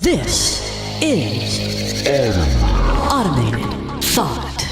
This is Automated Thought.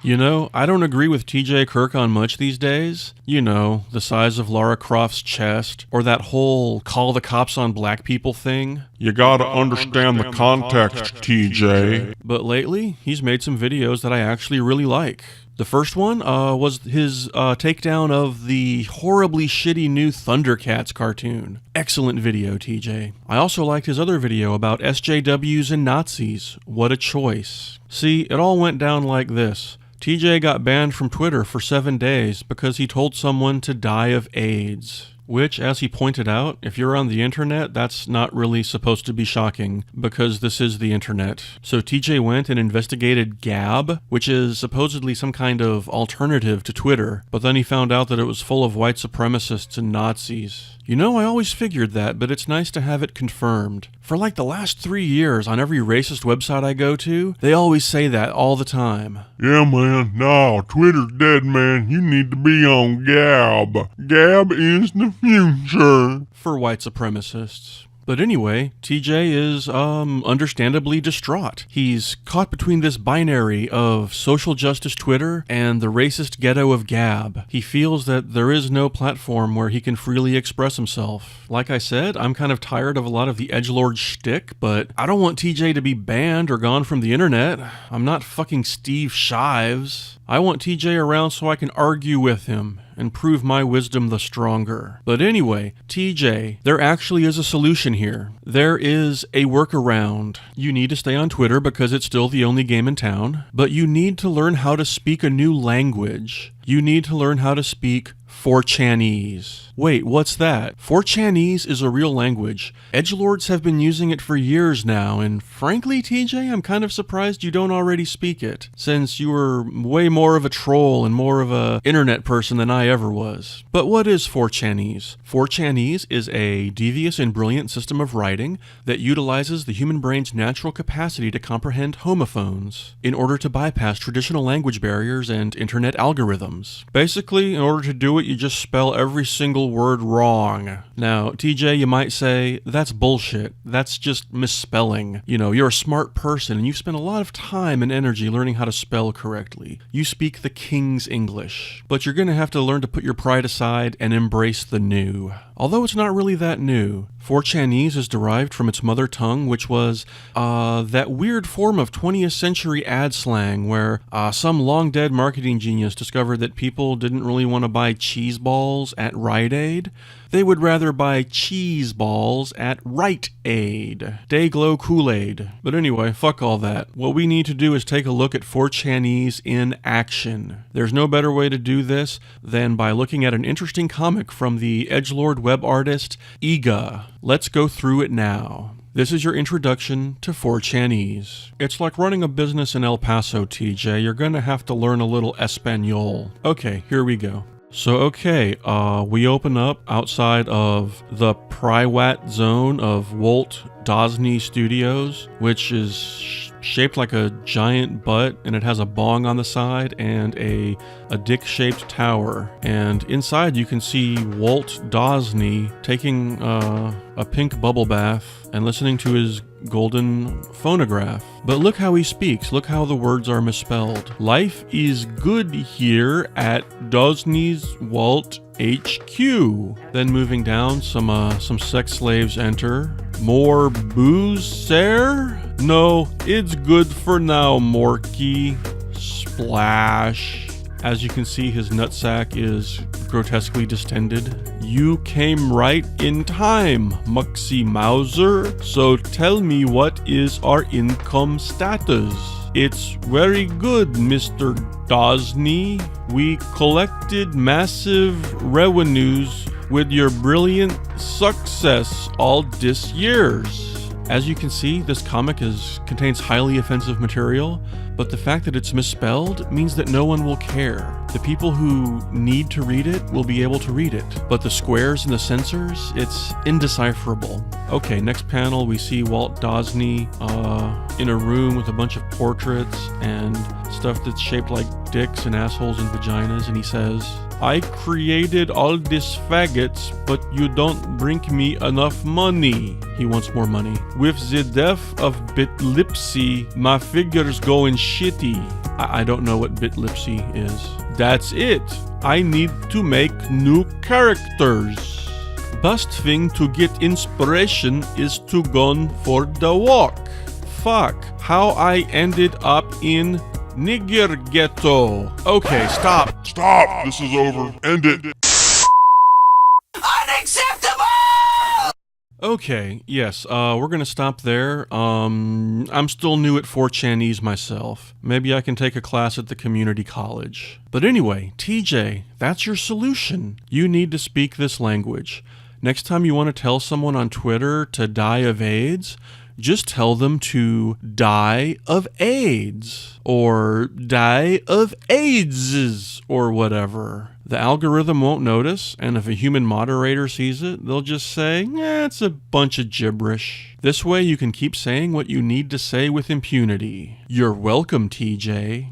You know, I don't agree with TJ Kirk on much these days. You know, the size of Lara Croft's chest, or that whole call the cops on black people thing. You gotta understand the context, TJ. But lately, he's made some videos that I actually really like. The first one was his takedown of the horribly shitty new Thundercats cartoon. Excellent video, TJ. I also liked his other video about SJWs and Nazis. What a choice. See, it all went down like this. TJ got banned from Twitter for 7 days because he told someone to die of AIDS. Which, as he pointed out, if you're on the internet, that's not really supposed to be shocking, because this is the internet. So TJ went and investigated Gab, which is supposedly some kind of alternative to Twitter, but then he found out that it was full of white supremacists and Nazis. You know, I always figured that, but it's nice to have it confirmed. For like the last 3 years, on every racist website I go to, they always say that all the time. Yeah, man, no, Twitter's dead, man. You need to be on Gab. Gab is the future. For white supremacists. But anyway, TJ is, understandably distraught. He's caught between this binary of social justice Twitter and the racist ghetto of Gab. He feels that there is no platform where he can freely express himself. Like I said, I'm kind of tired of a lot of the edgelord shtick, but I don't want TJ to be banned or gone from the internet. I'm not fucking Steve Shives. I want TJ around so I can argue with him and prove my wisdom the stronger. But anyway, TJ, there actually is a solution here. There is a workaround. You need to stay on Twitter because it's still the only game in town, but you need to learn how to speak a new language. You need to learn how to speak 4Chanese. Wait, what's that? 4Chanese is a real language. Edgelords have been using it for years now, and frankly, TJ, I'm kind of surprised you don't already speak it, since you were way more of a troll and more of a internet person than I ever was. But what is 4Chanese? 4Chanese is a devious and brilliant system of writing that utilizes the human brain's natural capacity to comprehend homophones in order to bypass traditional language barriers and internet algorithms. Basically, in order to do it, you just spell every single word wrong. Now, TJ, you might say, that's bullshit. That's just misspelling. You know, you're a smart person and you've spent a lot of time and energy learning how to spell correctly. You speak the King's English. But you're going to have to learn to put your pride aside and embrace the new. Although it's not really that new. 4Chanese is derived from its mother tongue, which was that weird form of 20th century ad slang where some long-dead marketing genius discovered that people didn't really want to buy cheese balls at Rite Aid. They would rather buy cheese balls at Rite Aid. Dayglow Kool-Aid. But anyway, fuck all that. What we need to do is take a look at 4Chanese in action. There's no better way to do this than by looking at an interesting comic from the edgelord web artist Iga. Let's go through it now. This is your introduction to 4Chanese. It's like running a business in El Paso, TJ. You're gonna have to learn a little Espanol. Okay, here we go. So, we open up outside of the Priwat zone of Walt Disney Studios, which is shaped like a giant butt, and it has a bong on the side and a dick-shaped tower. And inside you can see Walt Disney taking a pink bubble bath and listening to his golden phonograph. But look how he speaks. Look how the words are misspelled. Life is good here at Disney's Walt HQ. Then moving down, some sex slaves enter. More booze, sir? No, it's good for now, Morky. Splash. As you can see, his nutsack is grotesquely distended. You came right in time, Muxie Mauser. So tell me, what is our income status? It's very good, Mr. Disney. We collected massive revenues with your brilliant success all this years. As you can see, this comic contains highly offensive material, but the fact that it's misspelled means that no one will care. The people who need to read it will be able to read it, but the squares and the censors, it's indecipherable. Okay, next panel we see Walt Disney in a room with a bunch of portraits and stuff that's shaped like dicks and assholes and vaginas, and he says, "I created all these faggots, but you don't bring me enough money." He wants more money. "With the death of Bitlipsy, my figure's going shitty." I don't know what Bitlipsy is. "That's it. I need to make new characters. Best thing to get inspiration is to go for the walk. Fuck, how I ended up in Nigger Ghetto." Okay, stop. Stop! This is over. End it. Unacceptable! Okay, yes, we're gonna stop there. I'm still new at 4Chanese myself. Maybe I can take a class at the community college. But anyway, TJ, that's your solution. You need to speak this language. Next time you want to tell someone on Twitter to die of AIDS, just tell them to die of AIDS, or die of AIDS's, or whatever. The algorithm won't notice, and if a human moderator sees it, they'll just say, it's a bunch of gibberish. This way you can keep saying what you need to say with impunity. You're welcome, TJ.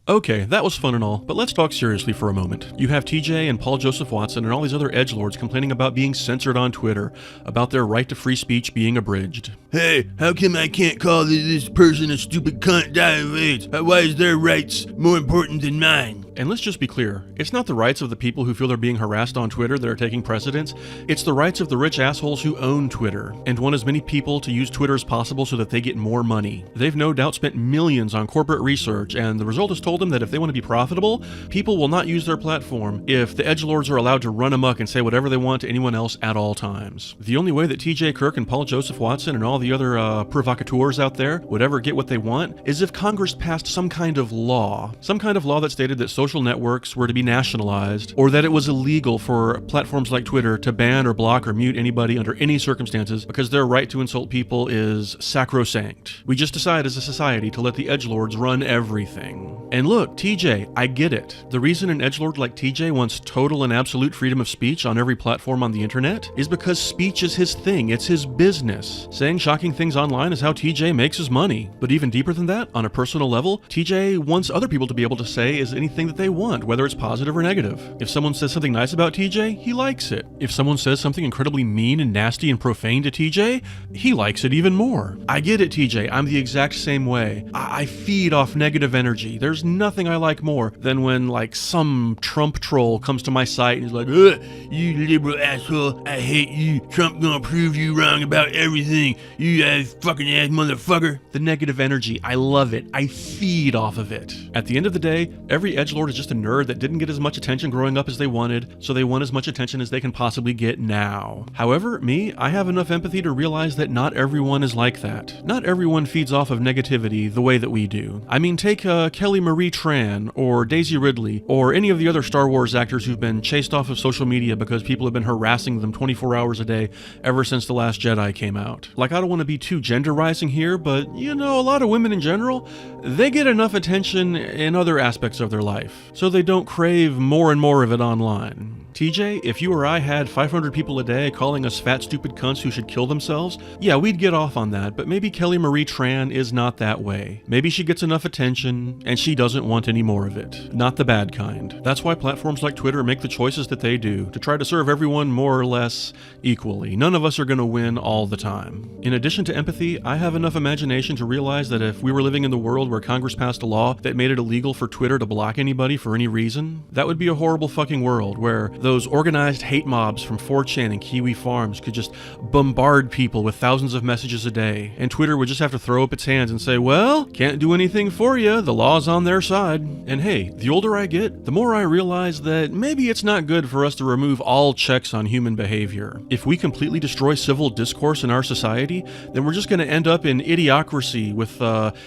Okay, that was fun and all, but let's talk seriously for a moment. You have TJ and Paul Joseph Watson and all these other edgelords complaining about being censored on Twitter, about their right to free speech being abridged. Hey, how come I can't call this person a stupid cunt die of AIDS? Why is their rights more important than mine? And let's just be clear, it's not the rights of the people who feel they're being harassed on Twitter that are taking precedence, it's the rights of the rich assholes who own Twitter, and want as many people to use Twitter as possible so that they get more money. They've no doubt spent millions on corporate research, and the result has told them that if they want to be profitable, people will not use their platform if the edgelords are allowed to run amok and say whatever they want to anyone else at all times. The only way that TJ Kirk and Paul Joseph Watson and all the other provocateurs out there would ever get what they want is if Congress passed some kind of law that stated that social networks were to be nationalized, or that it was illegal for platforms like Twitter to ban or block or mute anybody under any circumstances because their right to insult people is sacrosanct. We just decide as a society to let the edgelords run everything. And look, TJ, I get it. The reason an edgelord like TJ wants total and absolute freedom of speech on every platform on the internet is because speech is his thing, it's his business. Saying shocking things online is how TJ makes his money. But even deeper than that, on a personal level, TJ wants other people to be able to say is anything that they want, whether it's positive or negative. If someone says something nice about TJ, he likes it. If someone says something incredibly mean and nasty and profane to TJ, he likes it even more. I get it, TJ, I'm the exact same way. I feed off negative energy. There's nothing I like more than when, like, some Trump troll comes to my site and is like, "Ugh, you liberal asshole, I hate you. Trump gonna prove you wrong about everything. You fucking ass motherfucker." The negative energy, I love it. I feed off of it. At the end of the day, every edgelord is just a nerd that didn't get as much attention growing up as they wanted, so they want as much attention as they can possibly get now. However, I have enough empathy to realize that not everyone is like that. Not everyone feeds off of negativity the way that we do. I mean, take Kelly Marie Tran, or Daisy Ridley, or any of the other Star Wars actors who've been chased off of social media because people have been harassing them 24 hours a day ever since The Last Jedi came out. Like, I don't want to be too gender-rising here, but, a lot of women in general, they get enough attention in other aspects of their life, so they don't crave more and more of it online. TJ, if you or I had 500 people a day calling us fat, stupid cunts who should kill themselves, yeah, we'd get off on that, but maybe Kelly Marie Tran is not that way. Maybe she gets enough attention, and she doesn't want any more of it. Not the bad kind. That's why platforms like Twitter make the choices that they do, to try to serve everyone more or less equally. None of us are going to win all the time. In addition to empathy, I have enough imagination to realize that if we were living in the world where Congress passed a law that made it illegal for Twitter to block anybody for any reason, that would be a horrible fucking world where those organized hate mobs from 4chan and Kiwi Farms could just bombard people with thousands of messages a day, and Twitter would just have to throw up its hands and say, well, can't do anything for you, the law's on their side. And hey, the older I get, the more I realize that maybe it's not good for us to remove all checks on human behavior. If we completely destroy civil discourse in our society, then we're just going to end up in idiocracy with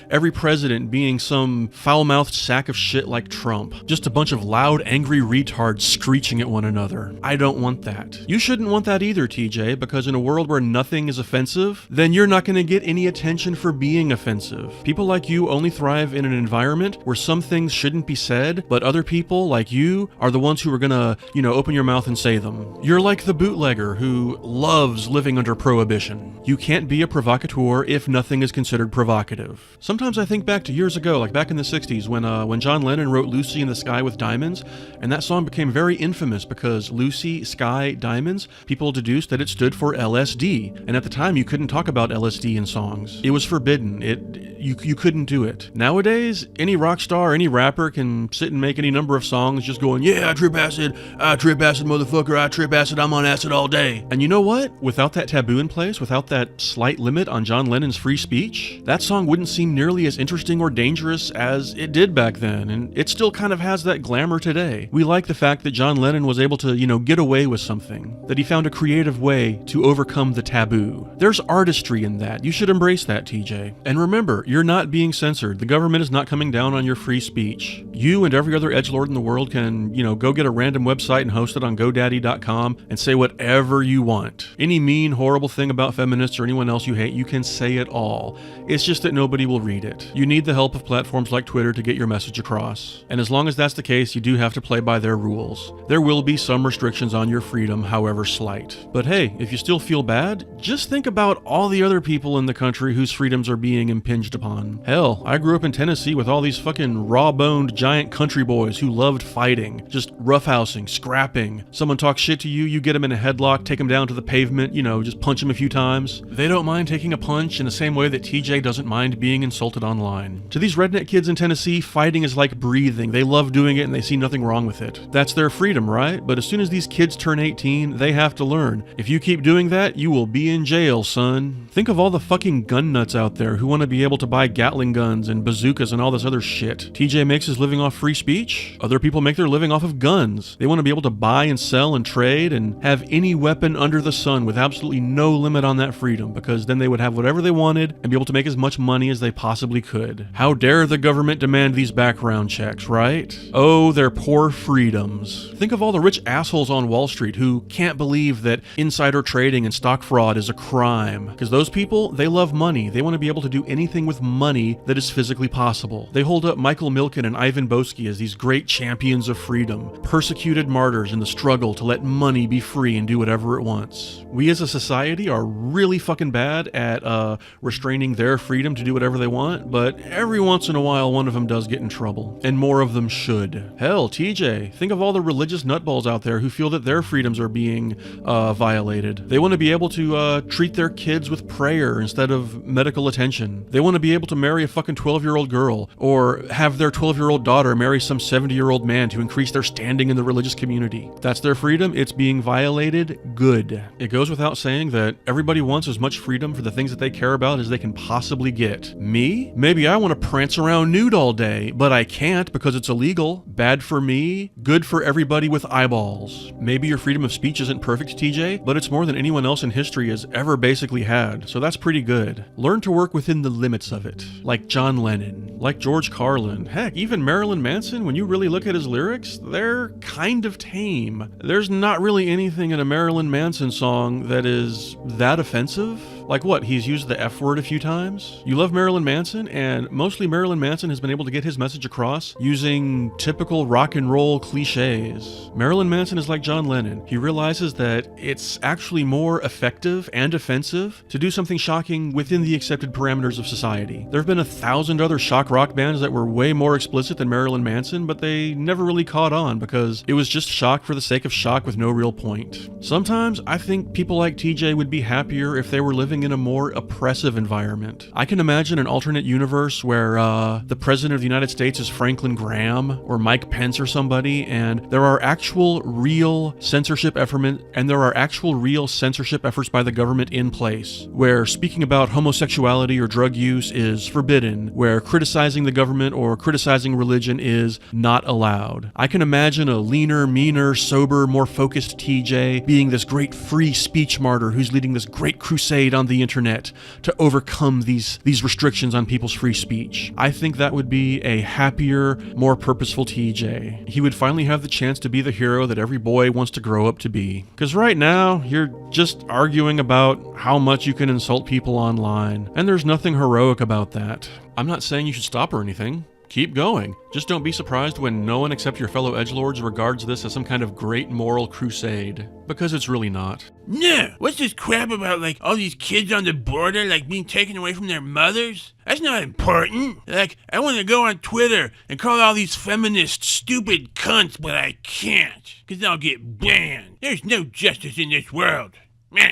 every president being some foul-mouthed sack of shit like Trump. Trump. Just a bunch of loud, angry retards screeching at one another. I don't want that. You shouldn't want that either, TJ, because in a world where nothing is offensive, then you're not going to get any attention for being offensive. People like you only thrive in an environment where some things shouldn't be said, but other people like you are the ones who are going to, open your mouth and say them. You're like the bootlegger who loves living under prohibition. You can't be a provocateur if nothing is considered provocative. Sometimes I think back to years ago, like back in the 60s, when John Lennon wrote Lucy in the Sky with Diamonds, and that song became very infamous because Lucy, Sky, Diamonds, people deduced that it stood for LSD. And at the time, you couldn't talk about LSD in songs. It was forbidden. You couldn't do it. Nowadays, any rock star, any rapper can sit and make any number of songs just going, yeah, I trip acid, motherfucker, I trip acid, I'm on acid all day. And you know what? Without that taboo in place, without that slight limit on John Lennon's free speech, that song wouldn't seem nearly as interesting or dangerous as it did back then, and it still kind of has that glamour today. We like the fact that John Lennon was able to, get away with something, that he found a creative way to overcome the taboo. There's artistry in that. You should embrace that, TJ. And remember, you're not being censored. The government is not coming down on your free speech. You and every other edgelord in the world can, go get a random website and host it on GoDaddy.com and say whatever you want. Any mean, horrible thing about feminists or anyone else you hate, you can say it all. It's just that nobody will read it. You need the help of platforms like Twitter to get your message across. And as long as that's the case, you do have to play by their rules. There will be some restrictions on your freedom, however slight. But hey, if you still feel bad, just think about all the other people in the country whose freedoms are being impinged upon. Hell, I grew up in Tennessee with all these fucking raw-boned giant country boys who loved fighting, just roughhousing, scrapping. Someone talks shit to you, you get them in a headlock, take them down to the pavement, just punch them a few times. They don't mind taking a punch in the same way that TJ doesn't mind being insulted online. To these redneck kids in Tennessee, fighting is like breathing. They love doing it and they see nothing wrong with it. That's their freedom, right? But as soon as these kids turn 18, they have to learn. If you keep doing that, you will be in jail, son. Think of all the fucking gun nuts out there who want to be able to buy Gatling guns and bazookas and all this other shit. TJ makes his living off free speech. Other people make their living off of guns. They want to be able to buy and sell and trade and have any weapon under the sun with absolutely no limit on that freedom, because then they would have whatever they wanted and be able to make as much money as they possibly could. How dare the government demand these background checks, right? Oh, their poor freedoms. Think of all the rich assholes on Wall Street who can't believe that insider trading and stock fraud is a crime. Because those people, they love money. They want to be able to do anything with money that is physically possible. They hold up Michael Milken and Ivan Boesky as these great champions of freedom, persecuted martyrs in the struggle to let money be free and do whatever it wants. We as a society are really fucking bad at restraining their freedom to do whatever they want, but every once in a while one of them does get in trouble, and more of them should. Hell, TJ, think of all the religious nutballs out there who feel that their freedoms are being violated. They want to be able to treat their kids with prayer instead of medical attention. They want to be able to marry a fucking 12-year-old girl, or have their 12-year-old daughter marry some 70-year-old man to increase their standing in the religious community. That's their freedom. It's being violated. Good. It goes without saying that everybody wants as much freedom for the things that they care about as they can possibly get. Me? Maybe I want to prance around nude all day, but I can't because it's illegal. Bad for me, good for everybody with eyeballs. Maybe your freedom of speech isn't perfect, TJ, but it's more than anyone else in history has ever basically had, so that's pretty good. Learn to work within the limits of it. Like John Lennon, like George Carlin, heck, even Marilyn Manson, when you really look at his lyrics, they're kind of tame. There's not really anything in a Marilyn Manson song that is that offensive. Like what, he's used the F word a few times? You love Marilyn Manson, and mostly Marilyn Manson has been able to get his message across using typical rock and roll cliches. Marilyn Manson is like John Lennon. He realizes that it's actually more effective and offensive to do something shocking within the accepted parameters of society. There have been 1,000 other shock rock bands that were way more explicit than Marilyn Manson, but they never really caught on because it was just shock for the sake of shock with no real point. Sometimes I think people like TJ would be happier if they were living in a more oppressive environment. I can imagine an alternate universe where the president of the United States is Franklin Graham or Mike Pence or somebody, and there are actual real censorship efforts by the government in place, where speaking about homosexuality or drug use is forbidden, where criticizing the government or criticizing religion is not allowed. I can imagine a leaner, meaner, sober, more focused TJ being this great free speech martyr who's leading this great crusade on the internet to overcome these restrictions on people's free speech. I think that would be a happier, more purposeful TJ. He would finally have the chance to be the hero that every boy wants to grow up to be. Because right now, you're just arguing about how much you can insult people online, and there's nothing heroic about that. I'm not saying you should stop or anything. Keep going. Just don't be surprised when no one except your fellow edgelords regards this as some kind of great moral crusade. Because it's really not. No, what's this crap about, like, all these kids on the border, like, being taken away from their mothers? That's not important. Like, I want to go on Twitter and call all these feminists stupid cunts, but I can't, because I'll get banned. There's no justice in this world. Meh.